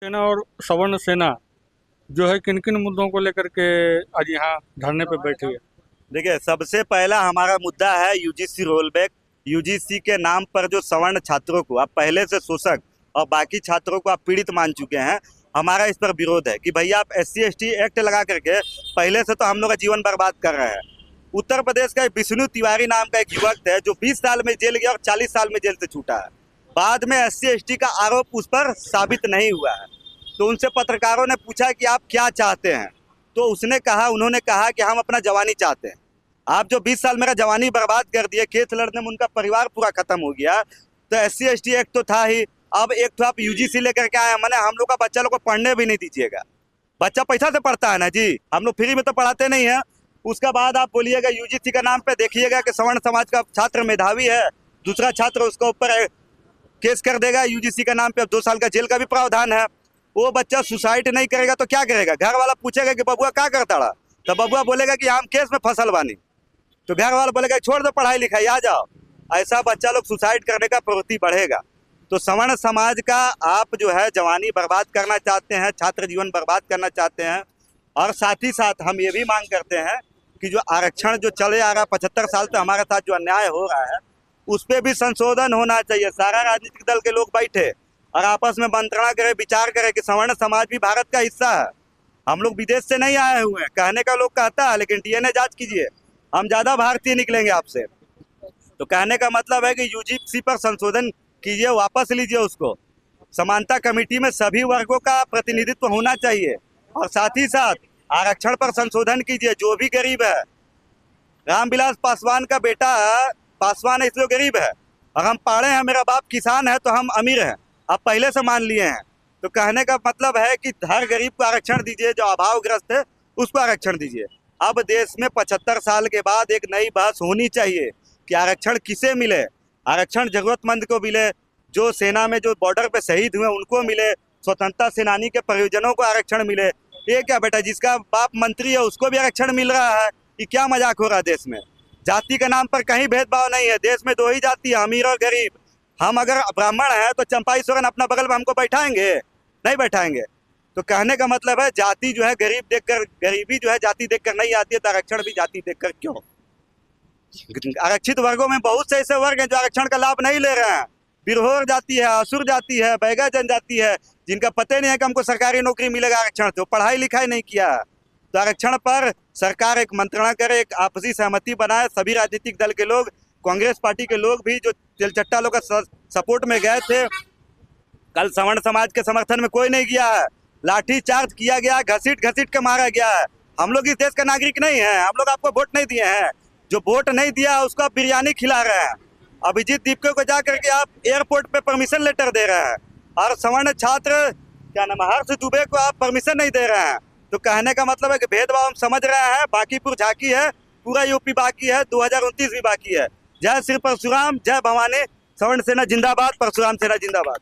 सेना और सवर्ण सेना जो है किन किन मुद्दों को लेकर के आज यहाँ धरने पे बैठी है। देखिए, सबसे पहला हमारा मुद्दा है यूजीसी रोल बैक। यूजीसी के नाम पर जो सवर्ण छात्रों को आप पहले से शोषक और बाकी छात्रों को आप पीड़ित मान चुके हैं, हमारा इस पर विरोध है कि भैया आप SC/ST एक्ट लगा करके पहले से तो हम लोग का जीवन बर्बाद कर रहे हैं। उत्तर प्रदेश का विष्णु तिवारी नाम का एक युवक है जो 20 साल में जेल गया और 40 साल में जेल से छूटा है। बाद में SC/ST का आरोप उस पर साबित नहीं हुआ है, तो उनसे पत्रकारों ने पूछा कि आप क्या चाहते हैं, तो उन्होंने कहा कि हम अपना जवानी चाहते हैं। आप जो 20 साल मेरा जवानी बर्बाद कर दिए, केस लड़ने में उनका परिवार पूरा खत्म हो गया, तो SC/ST एक्ट तो था ही, अब एक तो आप UGC लेकर के आए, मैंने हम लोग का बच्चा लोग को पढ़ने भी नहीं दीजिएगा। बच्चा पैसा से पढ़ता है ना जी, हम लोग फ्री में तो पढ़ाते नहीं है। उसका बाद आप बोलिएगा UGC का नाम पे देखिएगा कि सवर्ण समाज का छात्र मेधावी है, दूसरा छात्र उसके ऊपर केस कर देगा UGC का नाम पे, अब 2 साल का जेल का भी प्रावधान है। वो बच्चा सुसाइड नहीं करेगा तो क्या करेगा? घर वाला पूछेगा कि बबुआ क्या करता रहा, तो बबुआ बोलेगा कि हम केस में फसल बानी, तो घर वाला बोलेगा छोड़ दो पढ़ाई लिखाई, आ जाओ। ऐसा बच्चा लोग सुसाइड करने का प्रवृत्ति बढ़ेगा। तो सवर्ण समाज का आप जो है जवानी बर्बाद करना चाहते हैं, छात्र जीवन बर्बाद करना चाहते हैं, और साथ ही साथ हम ये भी मांग करते हैं कि जो आरक्षण जो चले आ रहा है 75 साल से हमारे साथ जो अन्याय हो रहा है, उस पर भी संशोधन होना चाहिए। सारा राजनीतिक दल के लोग बैठे और आपस में मंत्रणा करे, विचार करे कि सवर्ण समाज भी भारत का हिस्सा है। हम लोग विदेश से नहीं आए हुए हैं, कहने का लोग कहता है, लेकिन DNA जांच कीजिए, हम ज़्यादा भारतीय निकलेंगे आपसे। तो कहने का मतलब है कि UGC पर संशोधन कीजिए, वापस लीजिए उसको। समानता कमेटी में सभी वर्गों का प्रतिनिधित्व होना चाहिए, और साथ ही साथ आरक्षण पर संशोधन कीजिए। जो भी गरीब है, रामविलास पासवान का बेटा पासवान है इसलिए गरीब है, और हम पढ़े हैं, मेरा बाप किसान है तो हम अमीर हैं, आप पहले से मान लिए हैं। तो कहने का मतलब है कि हर गरीब को आरक्षण दीजिए, जो अभावग्रस्त है उसको आरक्षण दीजिए। अब देश में 75 साल के बाद एक नई बहस होनी चाहिए कि आरक्षण किसे मिले। आरक्षण जरूरतमंद को मिले, जो सेना में जो बॉर्डर पे शहीद हुए उनको मिले, स्वतंत्रता सेनानी के परिजनों को आरक्षण मिले। ये क्या बेटा, जिसका बाप मंत्री है उसको भी आरक्षण मिल रहा है? ये क्या मजाक हो रहा है देश में? जाति के नाम पर कहीं भेदभाव नहीं है। देश में 2 ही जाति है, अमीर और गरीब। हम अगर ब्राह्मण हैं तो चंपाई सोरेन अपना बगल में हमको बैठाएंगे? नहीं बैठाएंगे। तो कहने का मतलब है जाति जो है गरीब देखकर, गरीबी जो है जाति देखकर नहीं आती है, तो आरक्षण भी जाति देखकर क्यों? आरक्षित वर्गों में बहुत से ऐसे वर्ग हैं जो आरक्षण का लाभ नहीं ले रहे हैं। बिरहोर जाति है, असुर जाति है, बैगा जनजाति है, जिनका पता नहीं है कि हमको सरकारी नौकरी मिलेगा आरक्षण से, पढ़ाई लिखाई नहीं किया। तो आरक्षण पर सरकार एक मंत्रणा करे, एक आपसी सहमति बनाए। सभी राजनीतिक दल के लोग, कांग्रेस पार्टी के लोग भी जो तिलचट्टा लोग का सपोर्ट में गए थे, कल सवर्ण समाज के समर्थन में कोई नहीं गया है। लाठी चार्ज किया गया, घसीट घसीट के मारा गया है। हम लोग इस देश का नागरिक नहीं है, हम लोग आपको वोट नहीं दिए हैं। जो वोट नहीं दिया उसको आप बिरयानी खिला रहे हैं। अभिजीत दीपके को जा करके आप एयरपोर्ट पे परमिशन लेटर दे रहे हैं, और सवर्ण छात्र क्या नाम हर्ष दुबे को आप परमिशन नहीं दे रहे हैं। तो कहने का मतलब है कि भेदभाव हम समझ रहे हैं, बाकीपुर झांकी है, पूरा यूपी बाकी है, 2029 भी बाकी है। जय श्री परशुराम, जय भवानी, सवर्ण सेना जिंदाबाद, परशुराम सेना जिंदाबाद।